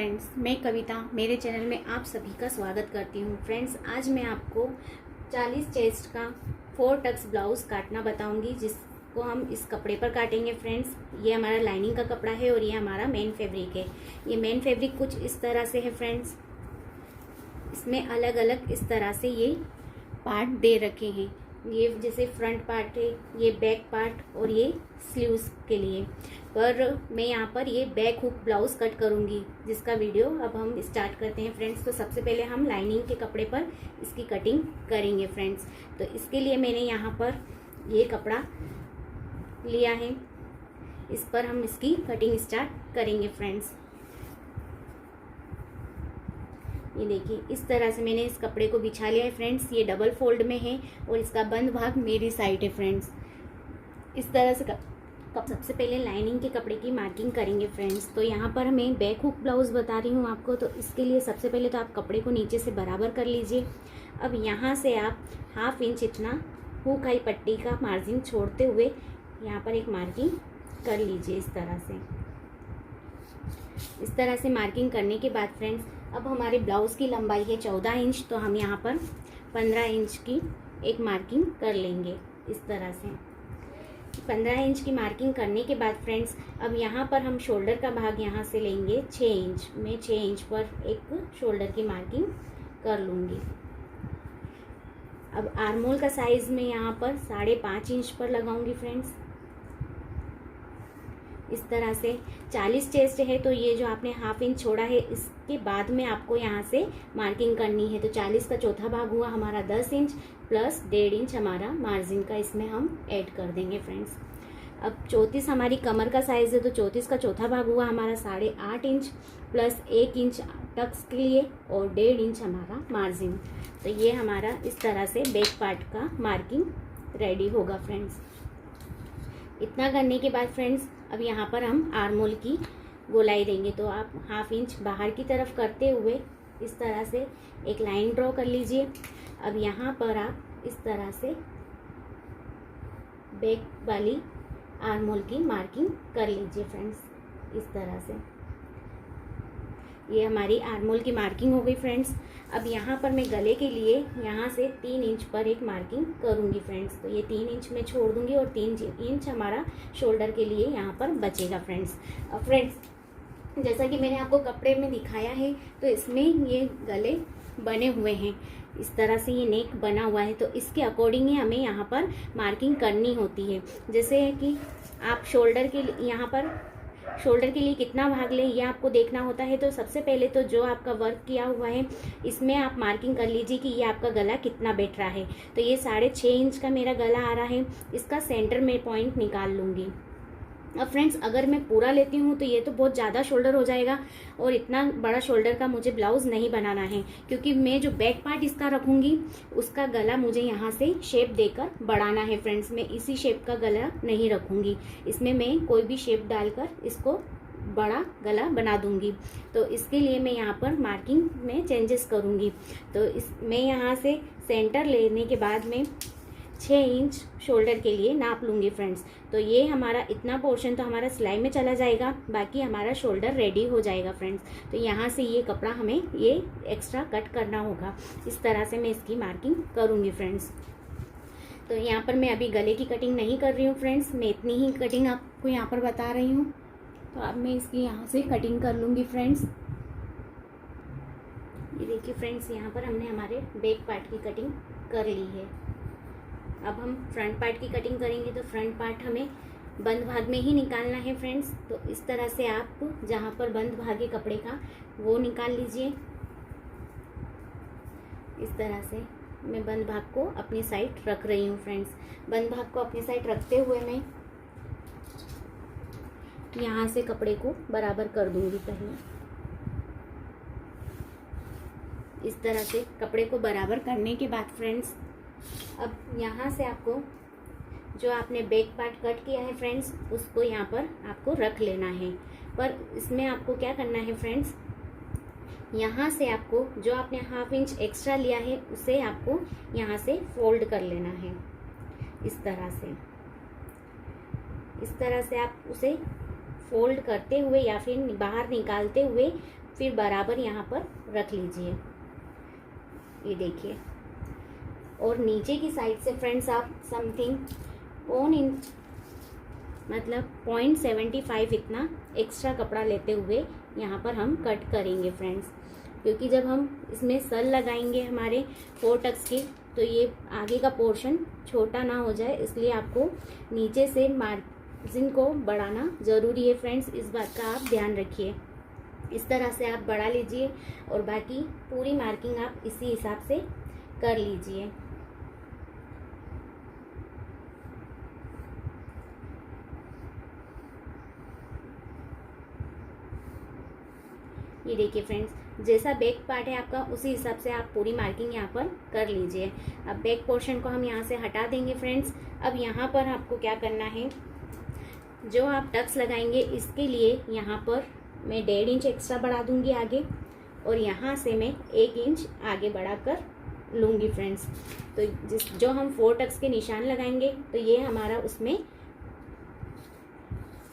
Friends, मैं कविता मेरे channel में आप सभी का स्वागत करती हूँ। फ्रेंड्स, आज मैं आपको 40 चेस्ट का 4 टक्स ब्लाउज़ काटना बताऊंगी, जिसको हम इस कपड़े पर काटेंगे। फ्रेंड्स, ये हमारा लाइनिंग का कपड़ा है और ये हमारा मेन फैब्रिक है। ये मेन फैब्रिक कुछ इस तरह से है फ्रेंड्स। इसमें अलग अलग इस तरह से ये पार्ट दे रखे हैं। ये जैसे फ्रंट पार्ट है, ये बैक पार्ट और ये स्लीव्स के लिए। पर मैं यहाँ पर ये बैक हुक ब्लाउज कट करूँगी, जिसका वीडियो अब हम स्टार्ट करते हैं। फ्रेंड्स, तो सबसे पहले हम लाइनिंग के कपड़े पर इसकी कटिंग करेंगे। फ्रेंड्स, तो इसके लिए मैंने यहाँ पर ये कपड़ा लिया है, इस पर हम इसकी कटिंग स्टार्ट करेंगे। फ्रेंड्स, ये देखिए, इस तरह से मैंने इस कपड़े को बिछा लिया है। फ्रेंड्स, ये डबल फोल्ड में है और इसका बंद भाग मेरी साइड है। फ्रेंड्स, इस तरह से सबसे पहले लाइनिंग के कपड़े की मार्किंग करेंगे। फ्रेंड्स, तो यहाँ पर मैं बैक हुक ब्लाउज बता रही हूँ आपको। तो इसके लिए सबसे पहले तो आप कपड़े को नीचे से बराबर कर लीजिए। अब यहाँ से आप 1/2 इंच इतना हुक आई पट्टी का मार्जिन छोड़ते हुए यहाँ पर एक मार्किंग कर लीजिए। इस तरह से मार्किंग करने के बाद फ्रेंड्स, अब हमारे ब्लाउज़ की लंबाई है 14 इंच, तो हम यहाँ पर 15 इंच की एक मार्किंग कर लेंगे। इस तरह से 15 इंच की मार्किंग करने के बाद फ्रेंड्स, अब यहाँ पर हम शोल्डर का भाग यहाँ से लेंगे 6 इंच। मैं 6 इंच पर एक शोल्डर की मार्किंग कर लूँगी। अब आर्मोल का साइज़ मैं यहाँ पर 5.5 इंच पर लगाऊंगी। फ्रेंड्स, इस तरह से 40 चेस्ट है, तो ये जो आपने 1/2 इंच छोड़ा है, इसके बाद में आपको यहाँ से मार्किंग करनी है। तो 40 का चौथा भाग हुआ हमारा 10 इंच प्लस 1.5 इंच हमारा मार्जिन का इसमें हम ऐड कर देंगे। फ्रेंड्स, अब 34 हमारी कमर का साइज़ है, तो 34 का चौथा भाग हुआ हमारा 8.5 इंच प्लस 1 इंच टक्स के लिए और 1.5 इंच हमारा मार्जिन। तो ये हमारा इस तरह से बैक पार्ट का मार्किंग रेडी होगा। फ्रेंड्स, इतना करने के बाद फ्रेंड्स, अब यहाँ पर हम आर्मोल की गोलाई देंगे। तो आप 1/2 इंच बाहर की तरफ करते हुए इस तरह से एक लाइन ड्रॉ कर लीजिए। अब यहाँ पर आप इस तरह से बैक वाली आर्मोल की मार्किंग कर लीजिए। फ्रेंड्स, इस तरह से ये हमारी आर्मोल की मार्किंग हो गई। फ्रेंड्स, अब यहाँ पर मैं गले के लिए यहाँ से 3 इंच पर एक मार्किंग करूँगी। फ्रेंड्स, तो ये 3 इंच मैं छोड़ दूँगी और 3 इंच हमारा शोल्डर के लिए यहाँ पर बचेगा। फ्रेंड्स, अब फ्रेंड्स, जैसा कि मैंने आपको कपड़े में दिखाया है, तो इसमें ये गले बने हुए हैं। इस तरह से ये नेक बना हुआ है, तो इसके अकॉर्डिंग ही हमें यहाँ पर मार्किंग करनी होती है। जैसे कि आप शोल्डर के यहाँ पर शोल्डर के लिए कितना भाग लें, ये आपको देखना होता है। तो सबसे पहले तो जो आपका वर्क किया हुआ है, इसमें आप मार्किंग कर लीजिए कि ये आपका गला कितना बैठ रहा है। तो ये 6.5 इंच का मेरा गला आ रहा है, इसका सेंटर में पॉइंट निकाल लूँगी। अब फ्रेंड्स, अगर मैं पूरा लेती हूँ तो ये तो बहुत ज़्यादा शोल्डर हो जाएगा और इतना बड़ा शोल्डर का मुझे ब्लाउज़ नहीं बनाना है, क्योंकि मैं जो बैक पार्ट इसका रखूँगी उसका गला मुझे यहाँ से शेप देकर बढ़ाना है। फ्रेंड्स, मैं इसी शेप का गला नहीं रखूँगी, इसमें मैं कोई भी शेप डालकर इसको बड़ा गला बना दूंगी। तो इसके लिए मैं यहाँ पर मार्किंग में चेंजेस करूँगी। तो मैं यहाँ से सेंटर लेने के बाद में 6 इंच शोल्डर के लिए नाप लूँगी। फ्रेंड्स, तो ये हमारा इतना पोर्शन तो हमारा सिलाई में चला जाएगा, बाकी हमारा शोल्डर रेडी हो जाएगा। फ्रेंड्स, तो यहाँ से ये कपड़ा हमें ये एक्स्ट्रा कट करना होगा। इस तरह से मैं इसकी मार्किंग करूँगी। फ्रेंड्स, तो यहाँ पर मैं अभी गले की कटिंग नहीं कर रही हूँ। फ्रेंड्स, मैं इतनी ही कटिंग आपको यहाँ पर बता रही हूँ। तो अब मैं इसकी यहाँ से कटिंग कर लूँगी। फ्रेंड्स, ये देखिए फ्रेंड्स, यहाँ पर हमने हमारे बैक पार्ट की कटिंग कर ली है। अब हम फ्रंट पार्ट की कटिंग करेंगे। तो फ्रंट पार्ट हमें बंद भाग में ही निकालना है। फ्रेंड्स, तो इस तरह से आप जहाँ पर बंद भाग है कपड़े का वो निकाल लीजिए। इस तरह से मैं बंद भाग को अपनी साइड रख रही हूँ। फ्रेंड्स, बंद भाग को अपनी साइड रखते हुए मैं यहाँ से कपड़े को बराबर कर दूंगी। पहले इस तरह से कपड़े को बराबर करने के बाद फ्रेंड्स, अब यहाँ से आपको जो आपने बैक पार्ट कट किया है फ्रेंड्स, उसको यहाँ पर आपको रख लेना है। पर इसमें आपको क्या करना है फ्रेंड्स, यहाँ से आपको जो आपने 1/2 इंच एक्स्ट्रा लिया है उसे आपको यहाँ से फोल्ड कर लेना है। इस तरह से आप उसे फोल्ड करते हुए या फिर बाहर निकालते हुए फिर बराबर यहाँ पर रख लीजिए, ये देखिए। और नीचे की साइड से फ्रेंड्स आप समथिंग 1 इंच मतलब 0.75 इतना एक्स्ट्रा कपड़ा लेते हुए यहाँ पर हम कट करेंगे फ्रेंड्स, क्योंकि जब हम इसमें सल लगाएंगे हमारे 4 टक्स की, तो ये आगे का पोर्शन छोटा ना हो जाए, इसलिए आपको नीचे से मार्जिन को बढ़ाना ज़रूरी है फ्रेंड्स। इस बात का आप ध्यान रखिए। इस तरह से आप बढ़ा लीजिए और बाकी पूरी मार्किंग आप इसी हिसाब से कर लीजिए। ये देखिए फ्रेंड्स, जैसा बैक पार्ट है आपका उसी हिसाब से आप पूरी मार्किंग यहाँ पर कर लीजिए। अब बैक पोर्शन को हम यहाँ से हटा देंगे फ्रेंड्स। अब यहाँ पर आपको क्या करना है, जो आप टक्स लगाएंगे इसके लिए यहाँ पर मैं 1.5 इंच एक्स्ट्रा बढ़ा दूंगी आगे, और यहाँ से मैं 1 इंच आगे बढ़ाकर लूँगी फ्रेंड्स। तो जो हम 4 टक्स के निशान लगाएंगे तो ये हमारा उसमें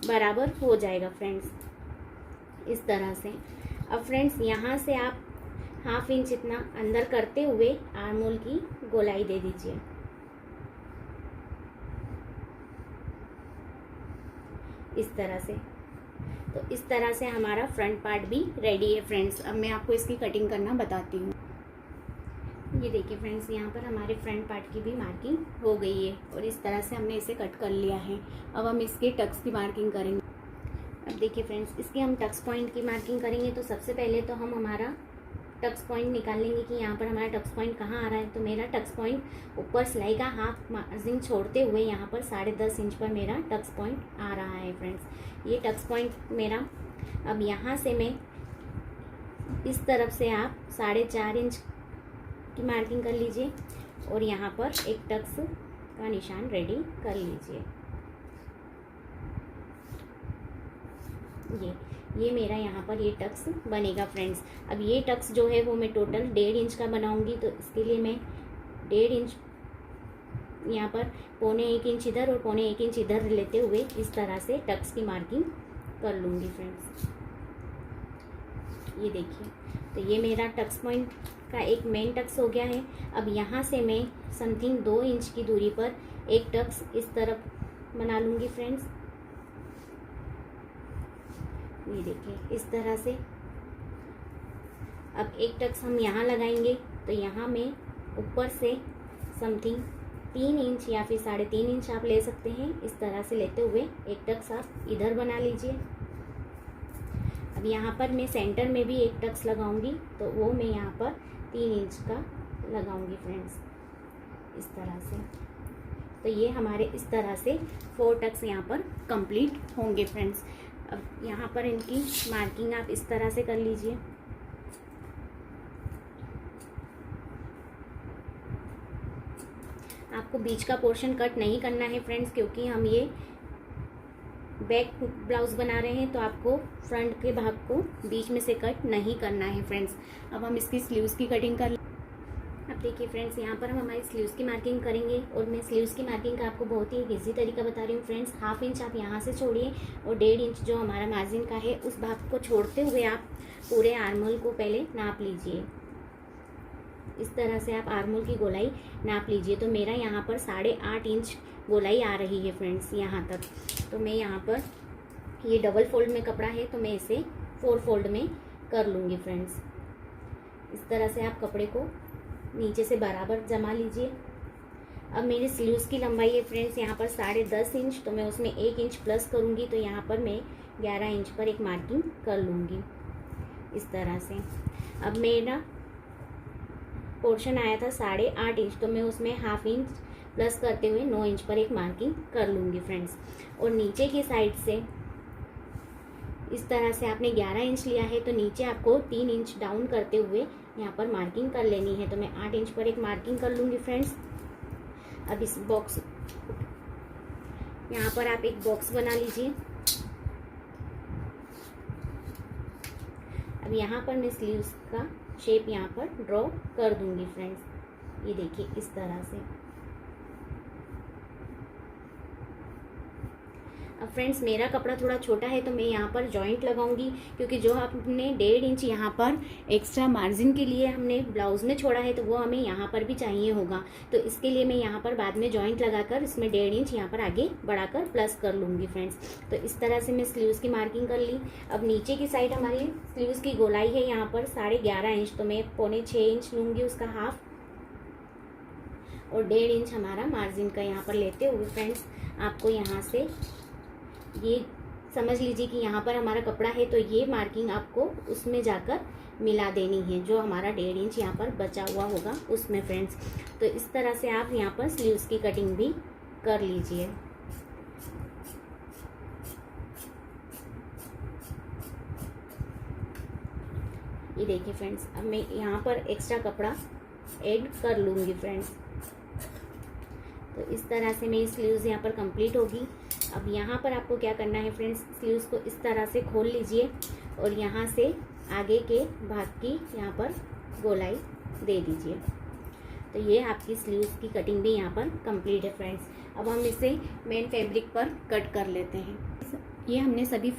बराबर हो जाएगा फ्रेंड्स, इस तरह से। अब फ्रेंड्स यहाँ से आप 1/2 इंच इतना अंदर करते हुए आर्म होल की गोलाई दे दीजिए, इस तरह से। तो इस तरह से हमारा फ्रंट पार्ट भी रेडी है फ्रेंड्स। अब मैं आपको इसकी कटिंग करना बताती हूँ। ये देखिए फ्रेंड्स, यहाँ पर हमारे फ्रंट पार्ट की भी मार्किंग हो गई है और इस तरह से हमने इसे कट कर लिया है। अब हम इसके टक्स की मार्किंग करेंगे। अब देखिए फ्रेंड्स, इसके हम टक्स पॉइंट की मार्किंग करेंगे। तो सबसे पहले तो हम हमारा टक्स पॉइंट निकाल लेंगे कि यहाँ पर हमारा टक्स पॉइंट कहाँ आ रहा है। तो मेरा टक्स पॉइंट ऊपर सिलाई का हाफ मार्जिन छोड़ते हुए यहाँ पर 10.5 इंच पर मेरा टक्स पॉइंट आ रहा है फ्रेंड्स। ये टक्स पॉइंट मेरा, अब यहाँ से मैं इस तरफ से आप 4.5 इंच की मार्किंग कर लीजिए और यहाँ पर एक टक्स का निशान रेडी कर लीजिए। ये मेरा यहाँ पर ये टक्स बनेगा फ्रेंड्स। अब ये टक्स जो है वो मैं टोटल 1.5 इंच का बनाऊंगी, तो इसके लिए मैं 1.5 इंच यहाँ पर 0.25 इंच इधर और 0.25 इंच इधर लेते हुए इस तरह से टक्स की मार्किंग कर लूँगी फ्रेंड्स। ये देखिए, तो ये मेरा टक्स पॉइंट का एक मेन टक्स हो गया है। अब यहाँ से मैं समथिंग 2 इंच की दूरी पर एक टक्स इस तरफ बना लूँगी फ्रेंड्स। ये देखिए इस तरह से। अब एक टक्स हम यहाँ लगाएंगे, तो यहाँ में ऊपर से समथिंग 3 इंच या फिर 3.5 इंच आप ले सकते हैं। इस तरह से लेते हुए एक टक्स आप इधर बना लीजिए। अब यहाँ पर मैं सेंटर में भी एक टक्स लगाऊंगी, तो वो मैं यहाँ पर 3 इंच का लगाऊंगी फ्रेंड्स, इस तरह से। तो ये हमारे इस तरह से 4 टक्स यहाँ पर कंप्लीट होंगे फ्रेंड्स। अब यहाँ पर इनकी मार्किंग आप इस तरह से कर लीजिए। आपको बीच का पोर्शन कट नहीं करना है फ्रेंड्स, क्योंकि हम ये बैक ब्लाउज बना रहे हैं, तो आपको फ्रंट के भाग को बीच में से कट नहीं करना है फ्रेंड्स। अब हम इसकी स्लीव्स की कटिंग कर। अब देखिए फ्रेंड्स, यहाँ पर हम हमारी स्लीव्स की मार्किंग करेंगे और मैं स्लीव्स की मार्किंग का आपको बहुत ही इजी तरीका बता रही हूँ फ्रेंड्स। 1/2 इंच आप यहाँ से छोड़िए और 1.5 इंच जो हमारा मार्जिन का है उस भाग को छोड़ते हुए आप पूरे आर्म होल को पहले नाप लीजिए। इस तरह से आप आर्म होल की गोलाई नाप लीजिए। तो मेरा यहाँ पर 8.5 इंच गोलाई आ रही है फ्रेंड्स यहाँ तक। तो मैं यहाँ पर ये डबल फोल्ड में कपड़ा है, तो मैं इसे 4 फोल्ड में कर लूँगी फ्रेंड्स। इस तरह से आप कपड़े को नीचे से बराबर जमा लीजिए। अब मेरी स्लीव्स की लंबाई है फ्रेंड्स यहाँ पर 10.5 इंच, तो मैं उसमें 1 इंच प्लस करूँगी, तो यहाँ पर मैं 11 इंच पर एक मार्किंग कर लूँगी इस तरह से। अब मेरा पोर्शन आया था 8.5 इंच, तो मैं उसमें 1/2 इंच प्लस करते हुए 9 इंच पर एक मार्किंग कर लूँगी फ्रेंड्स। और नीचे की साइड से इस तरह से आपने 11 इंच लिया है, तो नीचे आपको 3 इंच डाउन करते हुए यहाँ पर मार्किंग कर लेनी है। तो मैं 8 इंच पर एक मार्किंग कर लूँगी फ्रेंड्स। अब इस बॉक्स, यहाँ पर आप एक बॉक्स बना लीजिए। अब यहाँ पर मैं स्लीव्स का शेप यहाँ पर ड्रॉ कर दूँगी फ्रेंड्स। ये देखिए इस तरह से। अब फ्रेंड्स मेरा कपड़ा थोड़ा छोटा है तो मैं यहाँ पर जॉइंट लगाऊंगी, क्योंकि जो हमने 1.5 इंच यहाँ पर एक्स्ट्रा मार्जिन के लिए हमने ब्लाउज़ में छोड़ा है तो वो हमें यहाँ पर भी चाहिए होगा। तो इसके लिए मैं यहाँ पर बाद में जॉइंट लगाकर इसमें 1.5 इंच यहाँ पर आगे बढ़ाकर प्लस कर लूँगी फ्रेंड्स। तो इस तरह से मैं स्लीव्स की मार्किंग कर ली। अब नीचे की साइड हमारी स्लीव्स की गोलाई है यहाँ पर 11.5 इंच, तो मैं 6.25 इंच लूँगी उसका हाफ, और 1.5 इंच हमारा मार्जिन का यहाँ पर लेते हुए फ्रेंड्स आपको यहाँ से ये समझ लीजिए कि यहाँ पर हमारा कपड़ा है तो ये मार्किंग आपको उसमें जाकर मिला देनी है, जो हमारा 1.5 इंच यहाँ पर बचा हुआ होगा उसमें फ्रेंड्स। तो इस तरह से आप यहाँ पर स्लीव्स की कटिंग भी कर लीजिए। ये देखिए फ्रेंड्स, अब मैं यहाँ पर एक्स्ट्रा कपड़ा ऐड कर लूँगी फ्रेंड्स। तो इस तरह से मेरी स्लीव्स यहाँ पर कंप्लीट होगी। अब यहाँ पर आपको क्या करना है फ्रेंड्स, स्लीव्स को इस तरह से खोल लीजिए और यहाँ से आगे के भाग की यहाँ पर गोलाई दे दीजिए। तो ये आपकी स्लीव्स की कटिंग भी यहाँ पर कंप्लीट है फ्रेंड्स। अब हम इसे मेन फैब्रिक पर कट कर लेते हैं। ये हमने सभी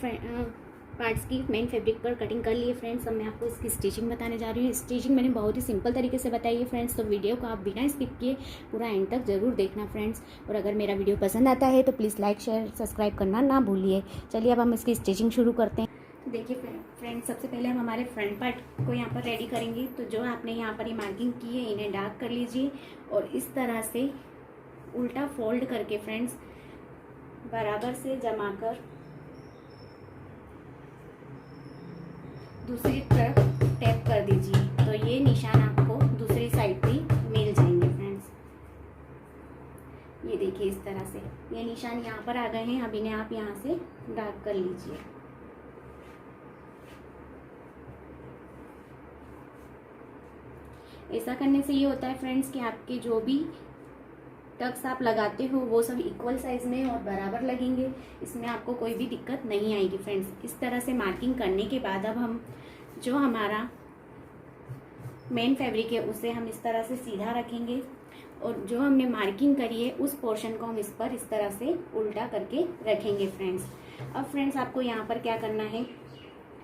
पार्ट्स की मेन फैब्रिक पर कटिंग कर लिए फ्रेंड्स। अब मैं आपको इसकी स्टिचिंग बताने जा रही हूँ। स्टिचिंग मैंने बहुत ही सिंपल तरीके से बताई है फ्रेंड्स, तो वीडियो को आप बिना स्किप किए पूरा एंड तक ज़रूर देखना फ्रेंड्स। और अगर मेरा वीडियो पसंद आता है तो प्लीज़ लाइक शेयर सब्सक्राइब करना ना भूलिए। चलिए अब हम इसकी स्टिचिंग शुरू करते हैं। देखिए फ्रेंड्स, सबसे पहले हम हमारे फ्रंट पार्ट को यहाँ पर रेडी करेंगे। तो जो आपने यहाँ पर ये मार्किंग की है इन्हें डार्क कर लीजिए और इस तरह से उल्टा फोल्ड करके फ्रेंड्स बराबर से जमा कर दूसरी तरफ टैप कर दीजिए। तो ये निशान आपको दूसरी साइड भी मिल जाएंगे फ्रेंड्स। ये देखिए इस तरह से ये निशान यहाँ पर आ गए हैं। अब इन्हें आप यहाँ से डार्क कर लीजिए। ऐसा करने से ये होता है फ्रेंड्स कि आपके जो भी टक्स आप लगाते हो वो सब इक्वल साइज में और बराबर लगेंगे, इसमें आपको कोई भी दिक्कत नहीं आएगी फ्रेंड्स। इस तरह से मार्किंग करने के बाद अब हम जो हमारा मेन फैब्रिक है उसे हम इस तरह से सीधा रखेंगे और जो हमने मार्किंग करी है उस पोर्शन को हम इस पर इस तरह से उल्टा करके रखेंगे फ्रेंड्स। अब फ्रेंड्स आपको यहाँ पर क्या करना है,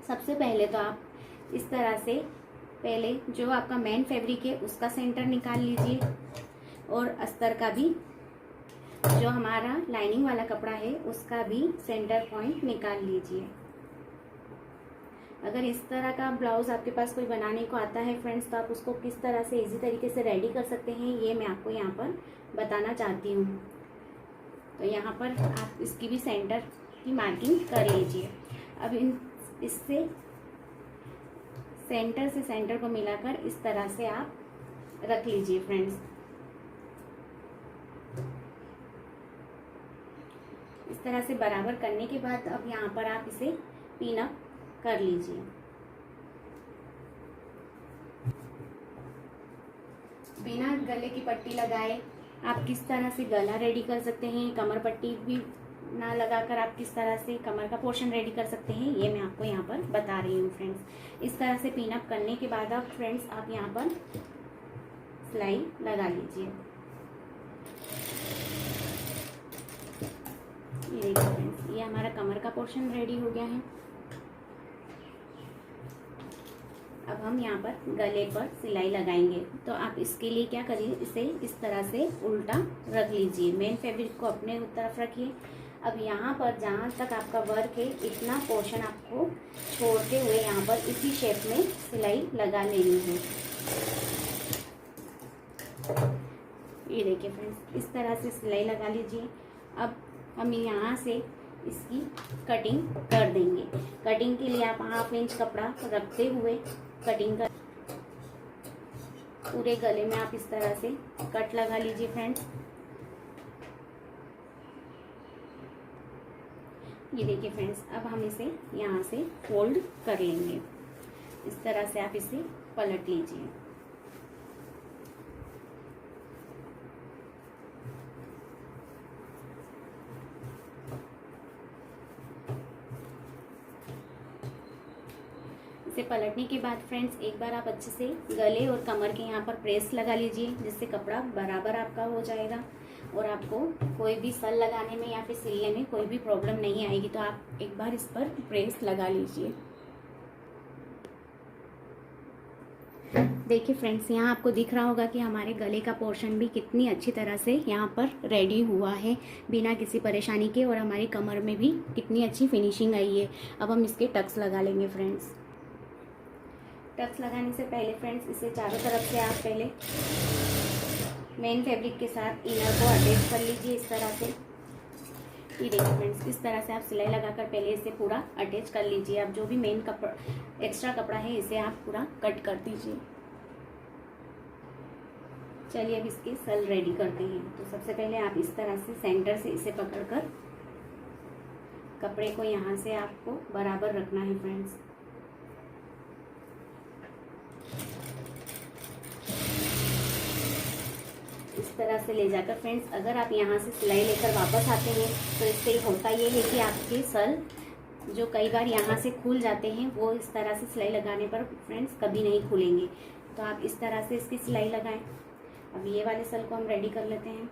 सबसे पहले तो आप इस तरह से पहले जो आपका मेन फैब्रिक है उसका सेंटर निकाल लीजिए और अस्तर का भी, जो हमारा लाइनिंग वाला कपड़ा है उसका भी सेंटर पॉइंट निकाल लीजिए। अगर इस तरह का ब्लाउज आपके पास कोई बनाने को आता है फ्रेंड्स तो आप उसको किस तरह से इजी तरीके से रेडी कर सकते हैं ये मैं आपको यहाँ पर बताना चाहती हूँ। तो यहाँ पर आप इसकी भी सेंटर की मार्किंग कर लीजिए। अब इससे सेंटर से सेंटर को मिलाकर इस तरह से आप रख लीजिए फ्रेंड्स। इस तरह से बराबर करने के बाद अब यहाँ पर आप इसे पिन अप कर लीजिए। बिना गले की पट्टी लगाए आप किस तरह से गला रेडी कर सकते हैं, कमर पट्टी भी ना लगाकर आप किस तरह से कमर का पोर्शन रेडी कर सकते हैं ये मैं आपको यहाँ पर बता रही हूँ फ्रेंड्स। इस तरह से पिन अप करने के बाद अब फ्रेंड्स आप यहाँ पर सिलाई लगा लीजिए। ये देखिए फ्रेंड्स, ये हमारा कमर का पोर्शन रेडी हो गया है। अब हम यहाँ पर गले पर सिलाई लगाएंगे। तो आप इसके लिए क्या करिए, इसे इस तरह से उल्टा रख लीजिए। मेन फैब्रिक को अपने तरफ रखिए। अब यहाँ पर जहाँ तक आपका वर्क है इतना पोर्शन आपको छोड़ते हुए यहाँ पर इसी शेप में सिलाई लगा लेनी है। ये देखिए फ्रेंड्स, इस तरह से सिलाई लगा लीजिए। अब हम यहाँ से इसकी कटिंग कर देंगे। कटिंग के लिए आप 1/2 इंच कपड़ा रखते हुए कटिंग कर, पूरे गले में आप इस तरह से कट लगा लीजिए फ्रेंड्स। ये देखिए फ्रेंड्स, अब हम इसे यहाँ से फोल्ड कर लेंगे। इस तरह से आप इसे पलट लीजिए। इसे पलटने के बाद फ्रेंड्स एक बार आप अच्छे से गले और कमर के यहाँ पर प्रेस लगा लीजिए, जिससे कपड़ा बराबर आपका हो जाएगा और आपको कोई भी सल लगाने में या फिर सिलने में कोई भी प्रॉब्लम नहीं आएगी। तो आप एक बार इस पर प्रेस लगा लीजिए। देखिए फ्रेंड्स, यहाँ आपको दिख रहा होगा कि हमारे गले का पोर्शन भी कितनी अच्छी तरह से यहाँ पर रेडी हुआ है बिना किसी परेशानी के, और हमारी कमर में भी कितनी अच्छी फिनिशिंग आई है। अब हम इसके टक्स लगा लेंगे फ्रेंड्स। टक्स लगाने से पहले फ्रेंड्स इसे चारों तरफ से आप पहले मेन फैब्रिक के साथ इनर को अटैच कर लीजिए इस तरह से। ये देखिए फ्रेंड्स, इस तरह से आप सिलाई लगाकर पहले इसे पूरा अटैच कर लीजिए। अब जो भी मेन कपड़ा एक्स्ट्रा कपड़ा है इसे आप पूरा कट कर दीजिए। चलिए अब इसके सल रेडी करते हैं। तो सबसे पहले आप इस तरह से सेंटर से इसे पकड़कर कपड़े को यहाँ से आपको बराबर रखना है फ्रेंड्स। इस तरह से ले जाकर फ्रेंड्स, अगर आप यहाँ से सिलाई लेकर वापस आते हैं तो इससे होता ये है कि आपके सल जो कई बार यहाँ से खुल जाते हैं वो इस तरह से सिलाई लगाने पर फ्रेंड्स कभी नहीं खुलेंगे। तो आप इस तरह से इसकी सिलाई लगाएं। अब ये वाले सल को हम रेडी कर लेते हैं।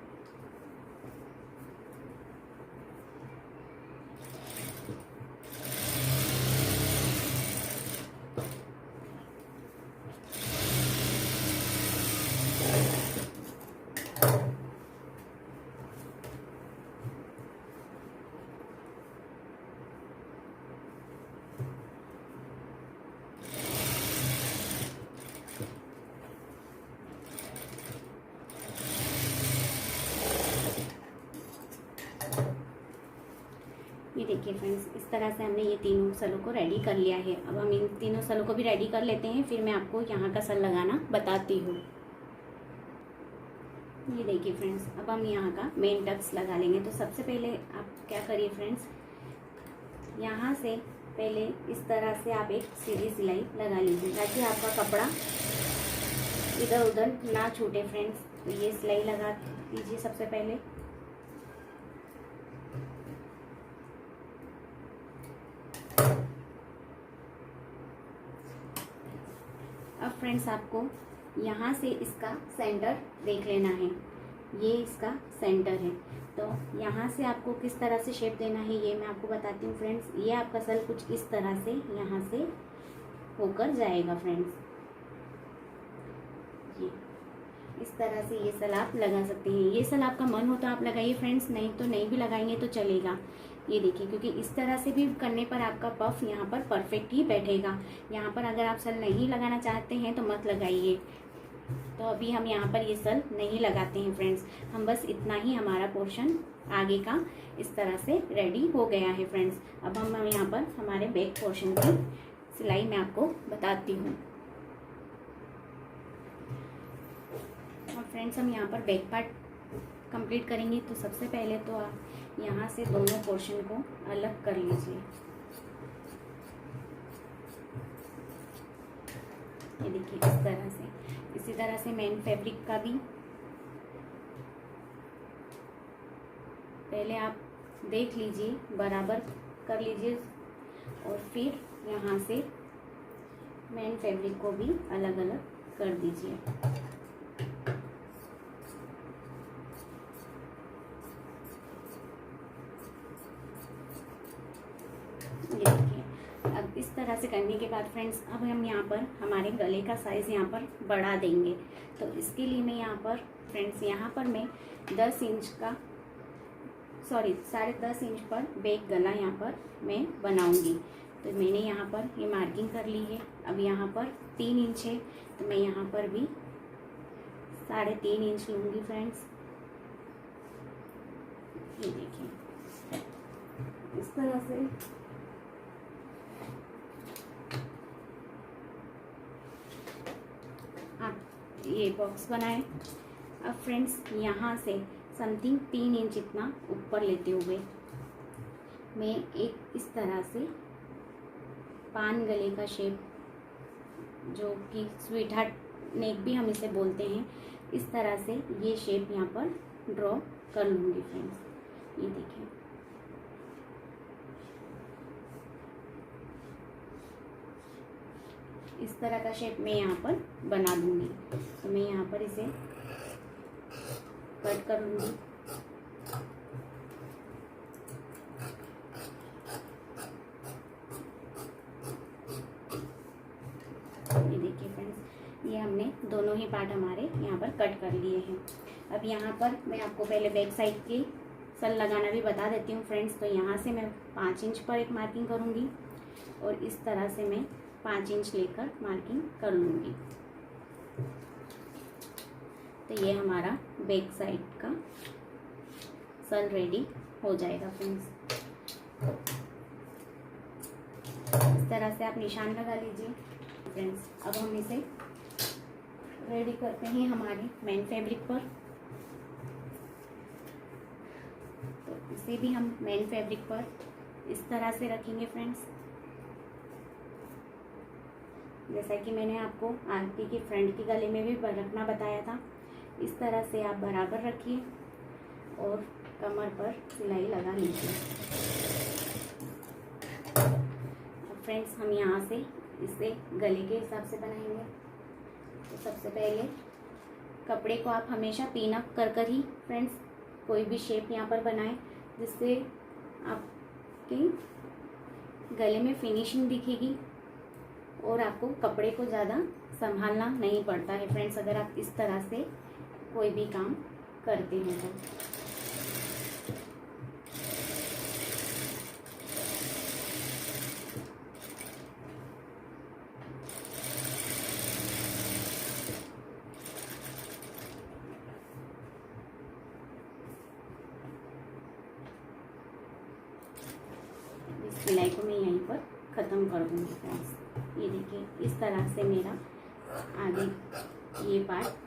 ये देखिए फ्रेंड्स, इस तरह से हमने ये तीनों सलों को रेडी कर लिया है। अब हम इन तीनों सलों को भी रेडी कर लेते हैं, फिर मैं आपको यहाँ का सल लगाना बताती हूँ। ये देखिए फ्रेंड्स, अब हम यहाँ का मेन टक्स लगा लेंगे। तो सबसे पहले आप क्या करिए फ्रेंड्स, यहाँ से पहले इस तरह से आप एक सीधी सिलाई लगा लीजिए ताकि आपका कपड़ा इधर उधर ना छूटे फ्रेंड्स। तो ये सिलाई लगा दीजिए सबसे पहले। अब फ्रेंड्स आपको यहाँ से इसका सेंटर देख लेना है। ये इसका सेंटर है, तो यहाँ से आपको किस तरह से शेप देना है ये मैं आपको बताती हूँ फ्रेंड्स। ये आपका सल कुछ इस तरह से यहाँ से होकर जाएगा फ्रेंड्स। ये इस तरह से ये सल आप लगा सकते हैं। ये सल आपका मन हो तो आप लगाइए फ्रेंड्स, नहीं तो नहीं भी लगाएंगे तो चलेगा। ये देखिए, क्योंकि इस तरह से भी करने पर आपका पफ यहाँ पर परफेक्ट ही बैठेगा। यहाँ पर अगर आप सल नहीं लगाना चाहते हैं तो मत लगाइए। तो अभी हम यहाँ पर ये सल नहीं लगाते हैं फ्रेंड्स, हम बस इतना ही हमारा पोर्शन आगे का इस तरह से रेडी हो गया है फ्रेंड्स। अब हम यहाँ पर हमारे बैक पोर्शन की सिलाई मैं आपको बताती हूँ। और फ्रेंड्स हम यहाँ पर बैक पार्ट कंप्लीट करेंगे। तो सबसे पहले तो आप यहाँ से दोनों पोर्शन को अलग कर लीजिए। ये देखिए इस तरह से। इसी तरह से मेन फैब्रिक का भी पहले आप देख लीजिए, बराबर कर लीजिए और फिर यहाँ से मेन फैब्रिक को भी अलग अलग कर दीजिए। ये देखिए, अब इस तरह से करने के बाद फ्रेंड्स अब हम यहाँ पर हमारे गले का साइज़ यहाँ पर बढ़ा देंगे। तो इसके लिए मैं यहाँ पर फ्रेंड्स यहाँ पर मैं 10 इंच का 10.5 इंच पर बैक गला यहाँ पर मैं बनाऊंगी। तो मैंने यहाँ पर ये मार्किंग कर ली है। अब यहाँ पर 3 इंच है तो मैं यहाँ पर भी 3.5 इंच लूँगी फ्रेंड्स। ये देखिए इस तरह से आप ये बॉक्स बनाएं। अब फ्रेंड्स यहाँ से समथिंग 3 इंच इतना ऊपर लेते हुए मैं एक इस तरह से पान गले का शेप, जो कि स्वीट हार्ट नेक भी हम इसे बोलते हैं, इस तरह से ये शेप यहाँ पर ड्रॉ कर लूँगी फ्रेंड्स। ये देखिए इस तरह का शेप मैं यहाँ पर बना दूँगी। तो मैं यहाँ पर इसे कट कर लूँगी। ये देखिए फ्रेंड्स, ये हमने दोनों ही पार्ट हमारे यहाँ पर कट कर लिए हैं। अब यहाँ पर मैं आपको पहले बैक साइड की सल लगाना भी बता देती हूँ फ्रेंड्स। तो यहाँ से मैं 5 इंच पर एक मार्किंग करूँगी और इस तरह से मैं 5 इंच लेकर मार्किंग कर लूँगी। तो ये हमारा बैक साइड का सल रेडी हो जाएगा फ्रेंड्स। इस तरह से आप निशान लगा लीजिए फ्रेंड्स। अब हम इसे रेडी करते हैं हमारे मेन फैब्रिक पर। तो इसे भी हम मेन फैब्रिक पर इस तरह से रखेंगे फ्रेंड्स। जैसा कि मैंने आपको आरती के फ्रंट के गले में भी रखना बताया था, इस तरह से आप बराबर रखिए और कमर पर सिलाई लगा लीजिए। फ्रेंड्स हम यहाँ से इसे गले के हिसाब से बनाएंगे। तो सबसे पहले कपड़े को आप हमेशा पिन अप कर कर ही फ्रेंड्स कोई भी शेप यहाँ पर बनाएं, जिससे आपके गले में फिनिशिंग दिखेगी और आपको कपड़े को ज़्यादा संभालना नहीं पड़ता है फ्रेंड्स, अगर आप इस तरह से कोई भी काम करते हैं तो। सिलाई को मैं यहीं पर ख़त्म कर दूँगी फ्रेंड्स। ये देखिए इस तरह से मेरा आगे ये पार्ट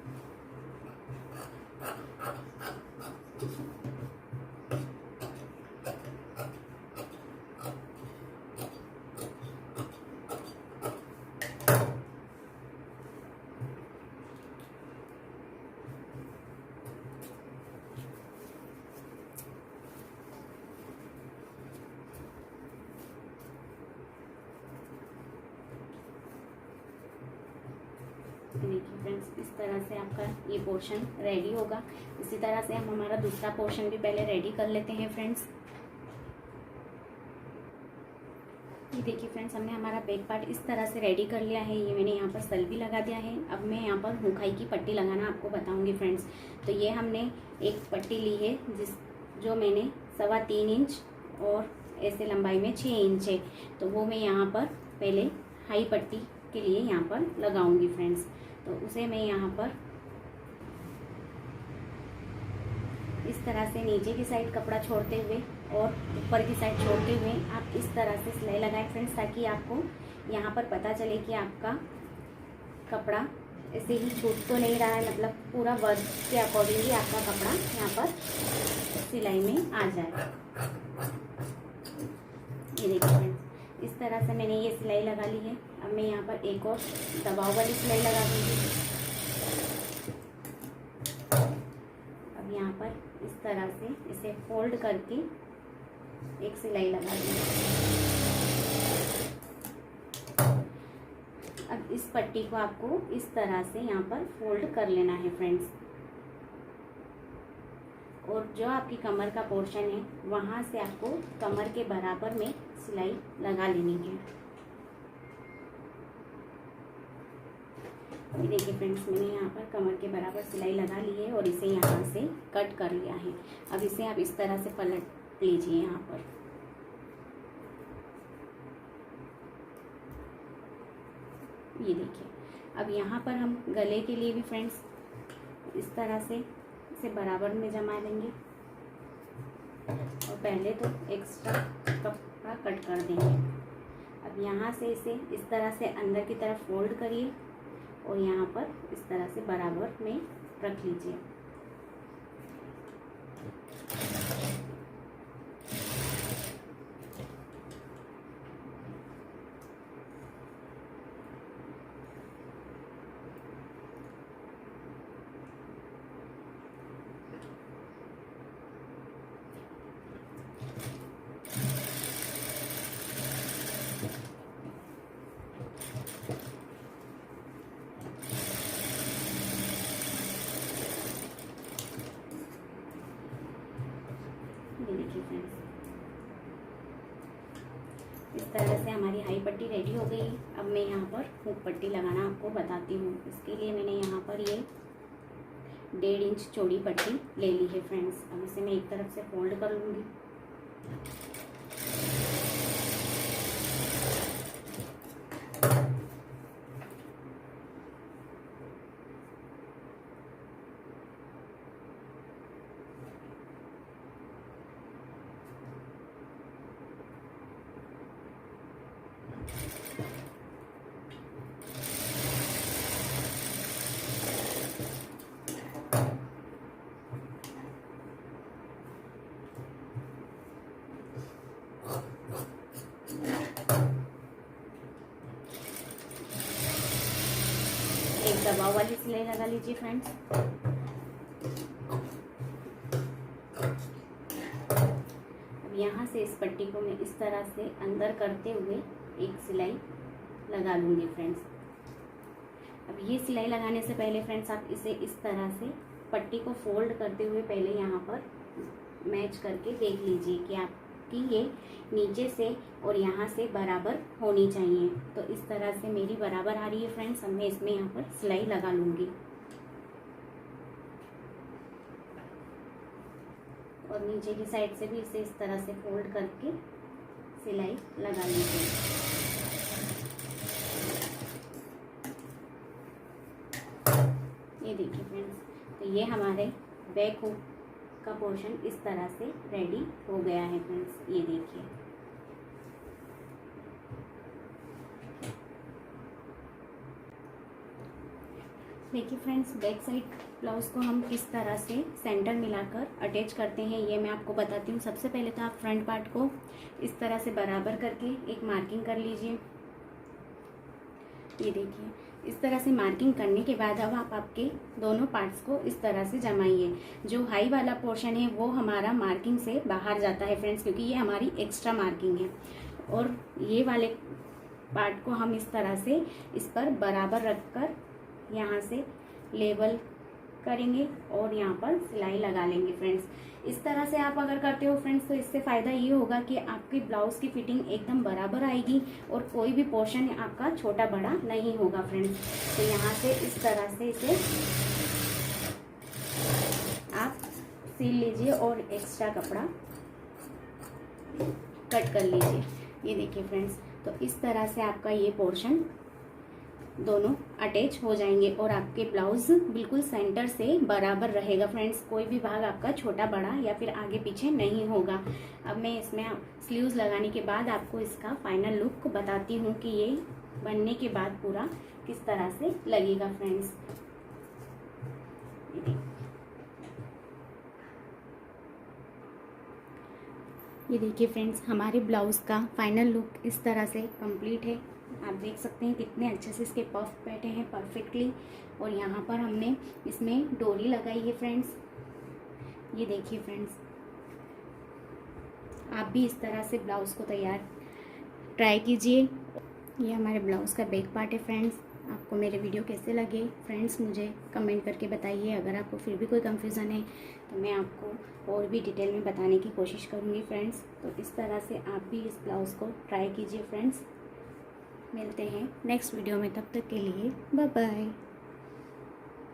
देखिए फ्रेंड्स, इस तरह से आपका ये पोर्शन रेडी होगा। इसी तरह से हम हमारा दूसरा पोर्शन भी पहले रेडी कर लेते हैं फ्रेंड्स। ये देखिए फ्रेंड्स, हमने हमारा बैक पार्ट इस तरह से रेडी कर लिया है। ये मैंने यहाँ पर सल भी लगा दिया है। अब मैं यहाँ पर हुकाई की पट्टी लगाना आपको बताऊँगी फ्रेंड्स। तो ये हमने एक पट्टी ली है जो मैंने 3.25 इंच और ऐसे लंबाई में 6 इंच है। तो वो मैं यहाँ पर पहले हाई पट्टी के लिए यहाँ पर लगाऊंगी फ्रेंड्स। तो उसे मैं यहाँ पर इस तरह से नीचे की साइड कपड़ा छोड़ते हुए और ऊपर की साइड छोड़ते हुए आप इस तरह से सिलाई लगाएं फ्रेंड्स, ताकि आपको यहाँ पर पता चले कि आपका कपड़ा ऐसे ही छूट तो नहीं रहा है, मतलब पूरा वर्क के अकॉर्डिंगली आपका कपड़ा यहाँ पर सिलाई में आ जाए। ये देखिए फ्रेंड्स, इस तरह से मैंने ये सिलाई लगा ली है। अब मैं यहाँ पर एक और दबाव वाली सिलाई लगा दूँगी। अब यहाँ पर इस तरह से इसे फोल्ड करके एक सिलाई लगा दूँगी। अब इस पट्टी को आपको इस तरह से यहाँ पर फोल्ड कर लेना है फ्रेंड्स, और जो आपकी कमर का पोर्शन है वहाँ से आपको कमर के बराबर में सिलाई लगा लेनी है। ये देखिए फ्रेंड्स, मैंने यहाँ पर कमर के बराबर सिलाई लगा ली है और इसे यहाँ से कट कर लिया है। अब इसे आप इस तरह से पलट लीजिए यहाँ पर। ये देखिए, अब यहाँ पर हम गले के लिए भी फ्रेंड्स इस तरह से इसे बराबर में जमा लेंगे और पहले तो एक्स्ट्रा कपड़ा कट कर देंगे। अब यहाँ से इसे इस तरह से अंदर की तरफ फोल्ड करिए और यहाँ पर इस तरह से बराबर में रख लीजिए। देखिए फ्रेंड्स, इस तरह से हमारी हाई पट्टी रेडी हो गई। अब मैं यहाँ पर हुक पट्टी लगाना आपको बताती हूँ। इसके लिए मैंने यहाँ पर ये 1.5 इंच चौड़ी पट्टी ले ली है फ्रेंड्स। अब इसे मैं एक तरफ से फोल्ड कर लूँगी। एक दबाव वाली सिलाई लगा लीजिए फ्रेंड्स। अब यहाँ से इस पट्टी को मैं इस तरह से अंदर करते हुए एक सिलाई लगा लूँगी फ्रेंड्स। अब ये सिलाई लगाने से पहले फ्रेंड्स आप इसे इस तरह से पट्टी को फोल्ड करते हुए पहले यहाँ पर मैच करके देख लीजिए कि आपकी ये नीचे से और यहाँ से बराबर होनी चाहिए। तो इस तरह से मेरी बराबर आ रही है फ्रेंड्स। अब मैं इसमें यहाँ पर सिलाई लगा लूँगी और नीचे की साइड से भी इसे इस तरह से फोल्ड करके सिलाई लगा लीजिए। ये देखिए फ्रेंड्स, तो ये हमारे बैक हुक का पोर्शन इस तरह से रेडी हो गया है फ्रेंड्स। ये देखिए, देखिए फ्रेंड्स, बैक साइड ब्लाउज को हम किस तरह से सेंटर मिलाकर अटैच करते हैं ये मैं आपको बताती हूँ। सबसे पहले तो आप फ्रंट पार्ट को इस तरह से बराबर करके एक मार्किंग कर लीजिए। ये देखिए, इस तरह से मार्किंग करने के बाद अब आप आपके दोनों पार्ट्स को इस तरह से जमाइए। जो हाई वाला पोर्शन है वो हमारा मार्किंग से बाहर जाता है फ्रेंड्स, क्योंकि ये हमारी एक्स्ट्रा मार्किंग है। और ये वाले पार्ट को हम इस तरह से इस पर बराबर रखकर यहाँ से लेवल करेंगे और यहाँ पर सिलाई लगा लेंगे फ्रेंड्स। इस तरह से आप अगर करते हो फ्रेंड्स तो इससे फ़ायदा ये होगा कि आपकी ब्लाउज़ की फिटिंग एकदम बराबर आएगी और कोई भी पोर्शन आपका छोटा बड़ा नहीं होगा फ्रेंड्स। तो यहाँ से इस तरह से इसे आप सिल लीजिए और एक्स्ट्रा कपड़ा कट कर लीजिए। ये देखिए फ्रेंड्स, तो इस तरह से आपका ये पोर्शन दोनों अटैच हो जाएंगे और आपके ब्लाउज बिल्कुल सेंटर से बराबर रहेगा फ्रेंड्स। कोई भी भाग आपका छोटा बड़ा या फिर आगे पीछे नहीं होगा। अब मैं इसमें स्लीव्स लगाने के बाद आपको इसका फाइनल लुक बताती हूँ कि ये बनने के बाद पूरा किस तरह से लगेगा फ्रेंड्स। ये देखिए फ्रेंड्स, हमारे ब्लाउज़ का फाइनल लुक इस तरह से कंप्लीट है। आप देख सकते हैं कितने अच्छे से इसके पफ बैठे हैं परफेक्टली। और यहाँ पर हमने इसमें डोरी लगाई है फ्रेंड्स। ये देखिए फ्रेंड्स, आप भी इस तरह से ब्लाउज़ को ट्राई कीजिए। ये हमारे ब्लाउज़ का बैक पार्ट है फ्रेंड्स। आपको मेरे वीडियो कैसे लगे फ्रेंड्स मुझे कमेंट करके बताइए। अगर आपको फिर भी कोई कंफ्यूज़न है तो मैं आपको और भी डिटेल में बताने की कोशिश करूँगी फ्रेंड्स। तो इस तरह से आप भी इस ब्लाउज़ को ट्राई कीजिए फ्रेंड्स। मिलते हैं नेक्स्ट वीडियो में, तब तक के लिए बाय बाय।